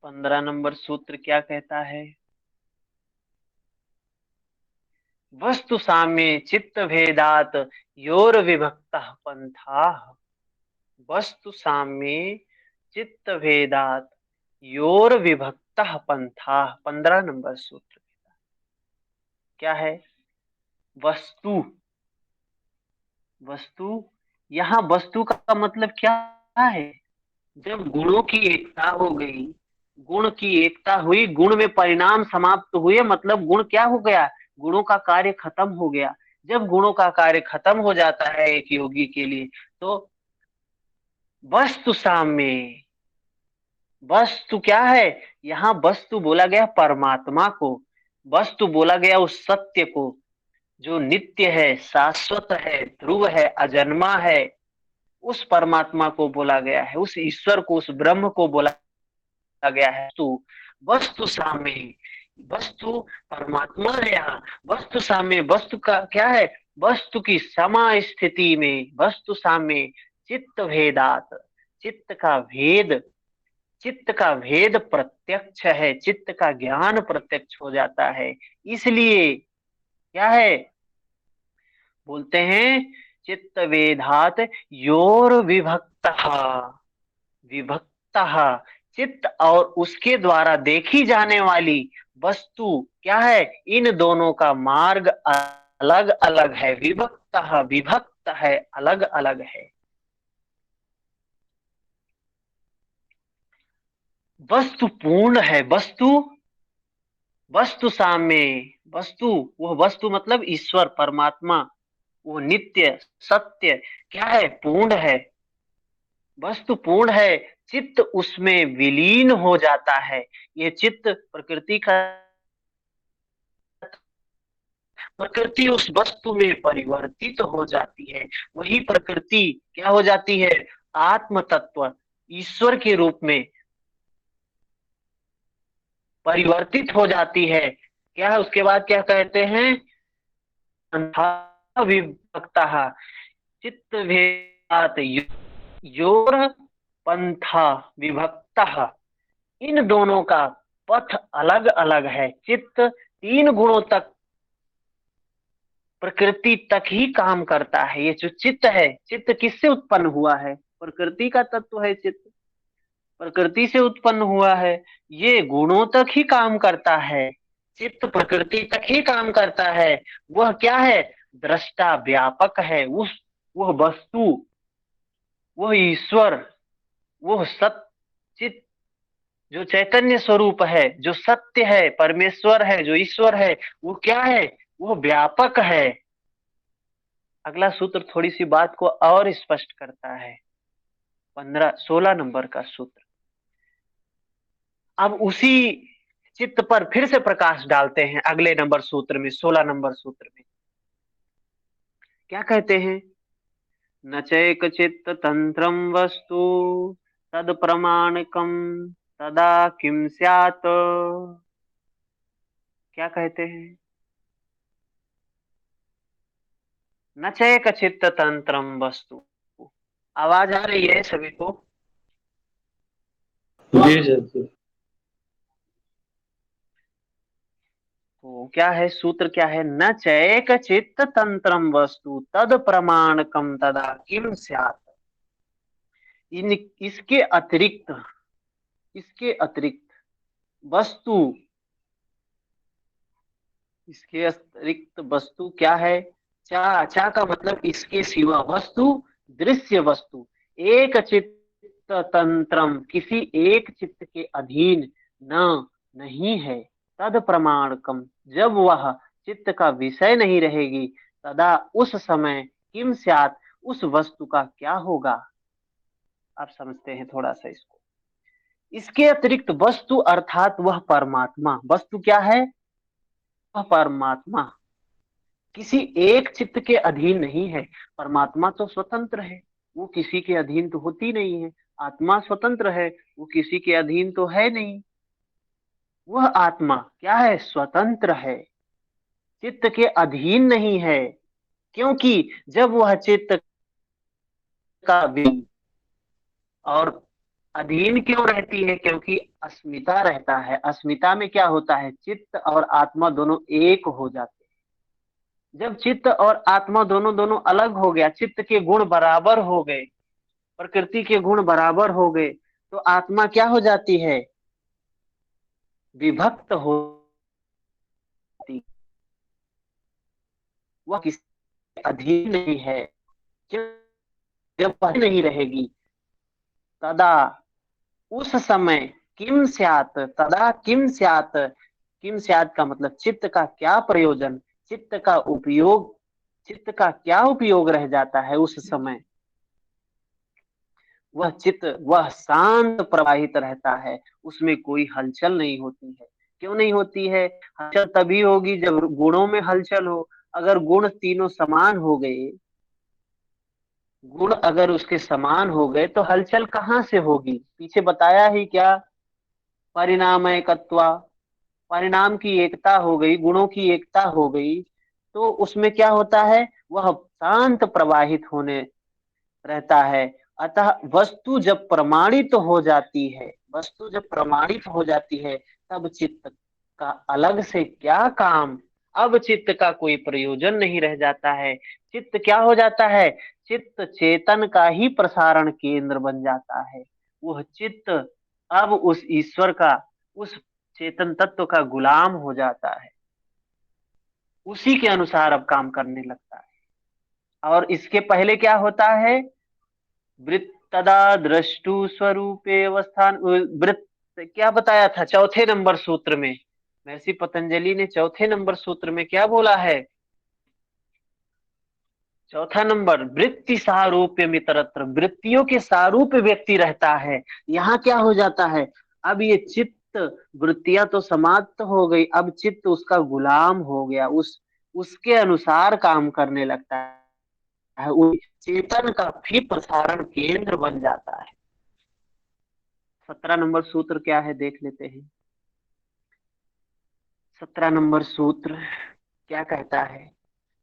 A: 15 नंबर सूत्र क्या कहता है? वस्तु साम्ये चित्त भेदात योर विभक्त पंथा। वस्तु साम्ये चित्त भेदात योर विभक्त पंथा। 15 नंबर सूत्र क्या है? वस्तु, वस्तु, यहाँ वस्तु का मतलब क्या है? जब गुणों की एकता हो गई, गुण की एकता हुई, गुण में परिणाम समाप्त हुए, मतलब गुण क्या हो गया? गुणों का कार्य खत्म हो गया। जब गुणों का कार्य खत्म हो जाता है एक योगी के लिए, तो वस्तु साम्य, वस्तु क्या है? यहाँ वस्तु बोला गया परमात्मा को, वस्तु बोला गया उस सत्य को जो नित्य है, शाश्वत है, ध्रुव है, अजन्मा है। उस परमात्मा को बोला गया है, उस ईश्वर को, उस ब्रह्म को बोला गया है। तो वस्तु साम्य, वस्तु परमात्मा है। यहाँ वस्तु साम्य, वस्तु का क्या है? वस्तु की समा स्थिति में वस्तु साम्य चित्त भेदात, चित्त का भेद, चित्त का भेद प्रत्यक्ष है, चित्त का ज्ञान प्रत्यक्ष हो जाता है। इसलिए क्या है? बोलते हैं चित्त वेधात योर विभक्त, विभक्त, चित्त और उसके द्वारा देखी जाने वाली वस्तु क्या है? इन दोनों का मार्ग अलग अलग है। विभक्त, विभक्त है, अलग अलग है। वस्तु पूर्ण है, वस्तु वस्तु साम्य, वस्तु, वह वस्तु मतलब ईश्वर परमात्मा, वो नित्य सत्य क्या है, पूर्ण है, वस्तु पूर्ण है, चित्त उसमें विलीन हो जाता है। ये चित्त प्रकृति का, प्रकृति उस वस्तु में परिवर्तित हो जाती है, वही प्रकृति क्या हो जाती है, आत्म तत्व ईश्वर के रूप में परिवर्तित हो जाती है। क्या है उसके बाद क्या कहते हैं, पंथा विभक्तः, चित्त भेदात योर पंथा विभक्तः, इन दोनों का पथ अलग अलग है। चित्त तीन गुणों तक, प्रकृति तक ही काम करता है। ये जो चित्त है, चित्त किससे उत्पन्न हुआ है, प्रकृति का तत्व है चित्त, प्रकृति से उत्पन्न हुआ है। ये गुणों तक ही काम करता है, चित्त प्रकृति तक ही काम करता है। वह क्या है, दृष्टा व्यापक है, उस वह वस्तु, वह ईश्वर, वह सत चित, जो चैतन्य स्वरूप है, जो सत्य है, परमेश्वर है, जो ईश्वर है, वो क्या है, वो व्यापक है। अगला सूत्र थोड़ी सी बात को और स्पष्ट करता है, 16 नंबर का सूत्र। अब उसी चित्त पर फिर से प्रकाश डालते हैं अगले नंबर सूत्र में, 16 नंबर सूत्र में क्या कहते हैं, न चैक चित्त तंत्रम वस्तु तद प्रमाणकम तदा किम स्यात्, क्या कहते हैं, न चैक चित्त तंत्रम वस्तु। आवाज आ रही है सभी को?
D: जी सर।
A: तो क्या है सूत्र, क्या है, न चैक चित्त तंत्रम वस्तु तद प्रमाणकम तदा किम स्यात्। इन इसके अतिरिक्त, इसके अतिरिक्त वस्तु, इसके अतिरिक्त वस्तु क्या है, चा, चा का मतलब इसके सिवा, वस्तु दृश्य वस्तु, एक चित्त तंत्रम, किसी एक चित्त के अधीन न नहीं है, तद प्रमाणकम, जब वह चित्त का विषय नहीं रहेगी, तदा उस समय किम स्यात्, उस वस्तु का क्या होगा। आप समझते हैं थोड़ा सा इसको। इसके अतिरिक्त वस्तु अर्थात वह परमात्मा, वस्तु क्या है, वह परमात्मा किसी एक चित्त के अधीन नहीं है। परमात्मा तो स्वतंत्र है, वो किसी के अधीन तो होती नहीं है। आत्मा स्वतंत्र है, वो किसी के अधीन तो है नहीं। वह आत्मा क्या है, स्वतंत्र है, चित्त के अधीन नहीं है, क्योंकि जब वह चित्त का और अधीन क्यों रहती है, क्योंकि अस्मिता रहता है। अस्मिता में क्या होता है, चित्त और आत्मा दोनों एक हो जाते हैं। जब चित्त और आत्मा दोनों दोनों अलग हो गया, चित्त के गुण बराबर हो गए, प्रकृति के गुण बराबर हो गए, तो आत्मा क्या हो जाती है, विभक्त होती, वह किसी अधीन नहीं है। जब वह नहीं रहेगी, तदा उस समय किम स्यात्, तदा किम स्यात्, किम स्यात् का मतलब चित्त का क्या प्रयोजन, चित्त का उपयोग, चित्त का क्या उपयोग रह जाता है उस समय। वह चित्त, वह शांत प्रवाहित रहता है, उसमें कोई हलचल नहीं होती है। क्यों नहीं होती है, हलचल तभी होगी जब गुणों में हलचल हो। अगर गुण तीनों समान हो गए, गुण अगर उसके समान हो गए, तो हलचल कहाँ से होगी, पीछे बताया ही क्या, परिणाम एकत्वा, परिणाम की एकता हो गई, गुणों की एकता हो गई, तो उसमें क्या होता है, वह शांत प्रवाहित होने रहता है। अतः वस्तु जब प्रमाणित हो जाती है, वस्तु जब प्रमाणित हो जाती है, तब चित्त का अलग से क्या काम, अब चित्त का कोई प्रयोजन नहीं रह जाता है। चित्त क्या हो जाता है, चित्त चेतन का ही प्रसारण केंद्र बन जाता है। वह चित्त अब उस ईश्वर का, उस चेतन तत्व का गुलाम हो जाता है, उसी के अनुसार अब काम करने लगता है। और इसके पहले क्या होता है, वृत्त तदा दृष्टु स्वरूपे अवस्थान, वृत्त क्या बताया था चौथे नंबर सूत्र में, महर्षि पतंजलि ने चौथे नंबर सूत्र में क्या बोला है? चौथा नंबर, वृत्ति सारूप्य मितरत्र, वृत्तियों के सारूप व्यक्ति रहता है। यहाँ क्या हो जाता है, अब ये चित्त, वृत्तियां तो समाप्त हो गई, अब चित्त उसका गुलाम हो गया, उसके अनुसार काम करने लगता है, वो चेतन का भी प्रसारण केंद्र बन जाता है। 17 नंबर सूत्र क्या है देख लेते हैं। 17 नंबर सूत्र क्या कहता है?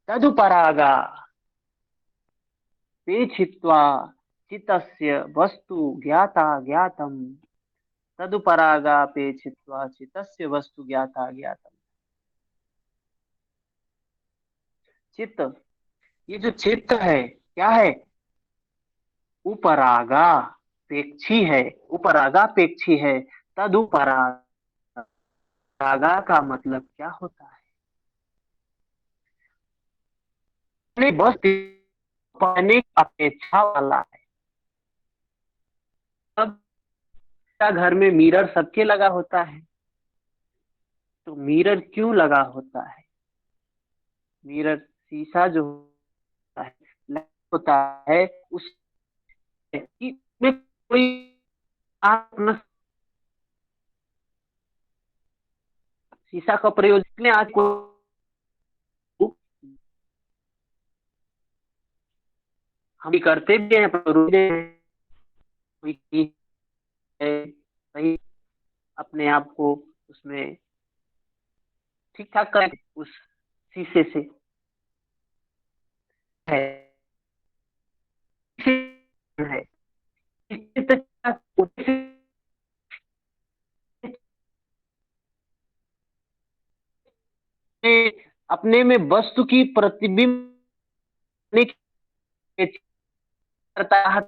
A: तदुपरागा ते छित्त्वा चित्तस्य वस्तु ज्ञाता ज्ञातम, तदुपरागापे छित्त्वा चित्तस्य वस्तु ज्ञाता ज्ञातम। चित्त, ये जो चित्त है क्या है? उपरागापेक्षी है, उपरागापेक्षी है। तदुपरागा का मतलब क्या होता है? अपने वस्तु पाने की अपेक्षा वाला है। अब घर में मिरर सबके लगा होता है, तो मिरर क्यों लगा होता है? मिरर, शीशा जो होता है, होता है उस में कोई आप अपना शीशा का प्रयोग में आज को हम भी करते भी हैं, कोई चीज है सही, अपने आप को उसमें ठीक ठाक करें उस शीशे से है, है। अपने में वस्तु की प्रतिबिंब करता है,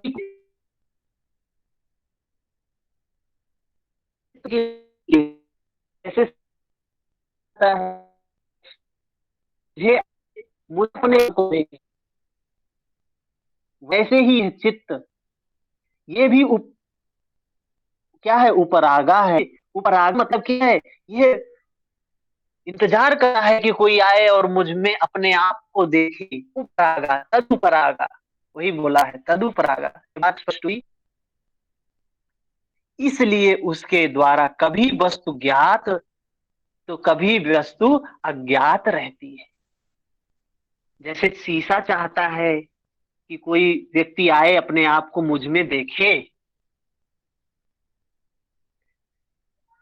A: कैसे है अपने को वैसे ही है चित्त, ये भी क्या है? उपरागा है। उपराग मतलब क्या है? ये इंतजार कर रहा है कि कोई आए और मुझ में अपने आप को देखे। उपरागा, तदुपरागा, वही बोला है तदुपरागा। बात स्पष्ट हुई? इसलिए उसके द्वारा कभी वस्तु ज्ञात तो कभी वस्तु अज्ञात रहती है। जैसे शीशा चाहता है कि कोई व्यक्ति आए अपने आप को मुझ में देखे,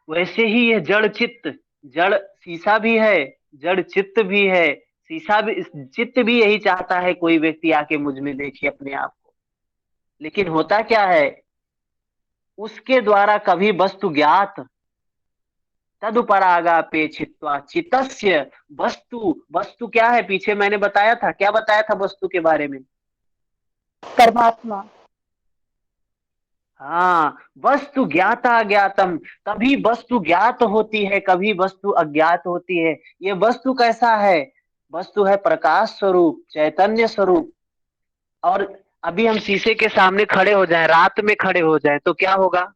A: वैसे ही यह जड़ चित्त, जड़ शीशा भी है, जड़ चित्त भी है। शीशा भी, चित्त भी यही चाहता है कोई व्यक्ति आके मुझ में देखे अपने आप को, लेकिन होता क्या है? उसके द्वारा कभी वस्तु ज्ञात, तदुपरागापेक्षित्वा चित्तस्य वस्तु, वस्तु क्या है? पीछे मैंने बताया था, क्या बताया था वस्तु के बारे में?
C: परमात्मा।
A: हाँ, वस्तु ज्ञाता ज्ञातम, कभी वस्तु ज्ञात होती है, कभी वस्तु अज्ञात होती है। ये वस्तु कैसा है? वस्तु है प्रकाश स्वरूप, चैतन्य स्वरूप। और अभी हम शीशे के सामने खड़े हो जाएं, रात में खड़े हो जाएं, तो क्या होगा?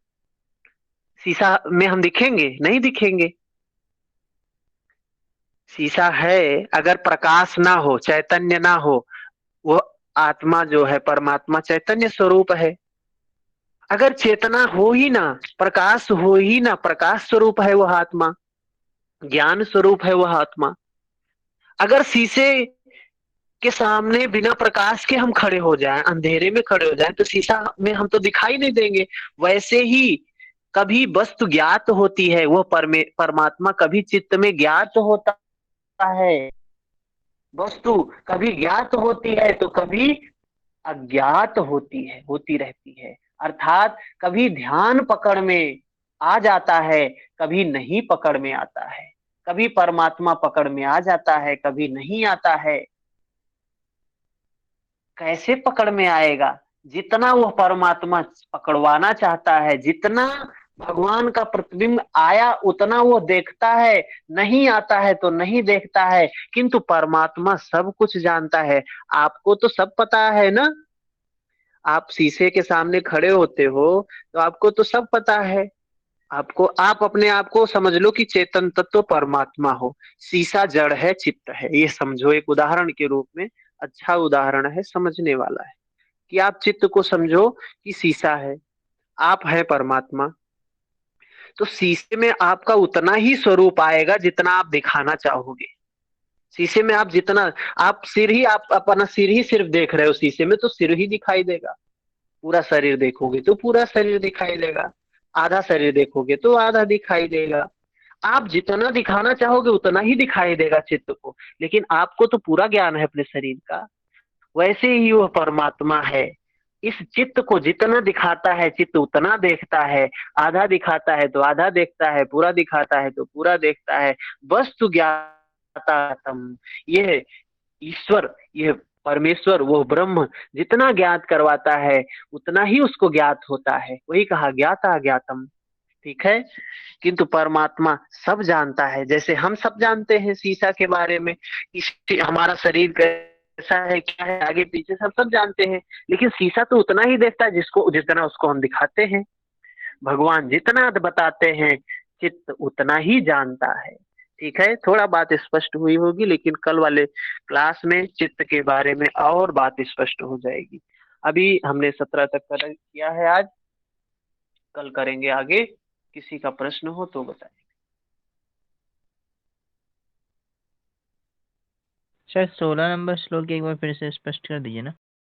A: शीशा में हम दिखेंगे? नहीं दिखेंगे। शीशा है, अगर प्रकाश ना हो, चैतन्य ना हो, वो आत्मा जो है परमात्मा चैतन्य स्वरूप है। अगर चेतना हो ही ना, प्रकाश हो ही ना, प्रकाश स्वरूप है वह आत्मा, ज्ञान स्वरूप है वह आत्मा। अगर शीशे के सामने बिना प्रकाश के हम खड़े हो जाएं, अंधेरे में खड़े हो जाएं, तो शीशा में हम तो दिखाई नहीं देंगे। वैसे ही कभी वस्तु ज्ञात होती है, वह परमात्मा कभी चित्त में ज्ञात होता है। वस्तु कभी ज्ञात होती है तो कभी अज्ञात होती है, होती रहती है। अर्थात कभी ध्यान पकड़ में आ जाता है, कभी नहीं पकड़ में आता है। कभी परमात्मा पकड़ में आ जाता है, कभी नहीं आता है। कैसे पकड़ में आएगा? जितना वह परमात्मा पकड़वाना चाहता है, जितना भगवान का प्रतिबिंब आया उतना वो देखता है, नहीं आता है तो नहीं देखता है। किंतु परमात्मा सब कुछ जानता है। आपको तो सब पता है ना, आप शीशे के सामने खड़े होते हो तो आपको तो सब पता है। आपको, आप अपने आप को समझ लो कि चेतन तत्व परमात्मा हो, शीशा जड़ है, चित्त है, ये समझो एक उदाहरण के रूप में। अच्छा उदाहरण है, समझने वाला है। कि आप चित्त को समझो कि शीशा है, आप है परमात्मा। तो शीशे में आपका उतना ही स्वरूप आएगा जितना आप दिखाना चाहोगे। शीशे में आप जितना, आप सिर ही, आप अपना सिर ही सिर्फ देख रहे हो शीशे में, तो सिर ही दिखाई देगा। पूरा शरीर देखोगे तो पूरा शरीर दिखाई देगा, आधा शरीर देखोगे तो आधा दिखाई देगा। आप जितना दिखाना चाहोगे उतना ही दिखाई देगा चित्त को, लेकिन आपको तो पूरा ज्ञान है अपने शरीर का। वैसे ही वह परमात्मा है। इस चित्त को जितना दिखाता है चित्त उतना देखता है, आधा दिखाता है तो आधा देखता है, पूरा दिखाता है तो पूरा देखता है। वस्तु ज्ञातातम, यह ईश्वर, यह परमेश्वर, वो ब्रह्म जितना ज्ञात करवाता है उतना ही उसको ज्ञात होता है। वही कहा ज्ञाता ज्ञातम। ठीक है। किंतु परमात्मा सब जानता है, जैसे हम सब जानते हैं शीशा के बारे में, हमारा शरीर कैसा है, क्या है, आगे पीछे सब सब जानते हैं। लेकिन शीशा तो उतना ही देखता है जिसको, जितना उसको हम दिखाते हैं। भगवान जितना बताते हैं चित्त उतना ही जानता है। ठीक है, थोड़ा बात स्पष्ट हुई होगी, लेकिन कल वाले क्लास में चित्त के बारे में और बात स्पष्ट हो जाएगी। अभी हमने 17 तक किया है आज, कल करेंगे आगे। किसी का प्रश्न हो तो बताएं।
B: सर 16 नंबर श्लोक एक बार फिर से स्पष्ट कर दीजिए ना।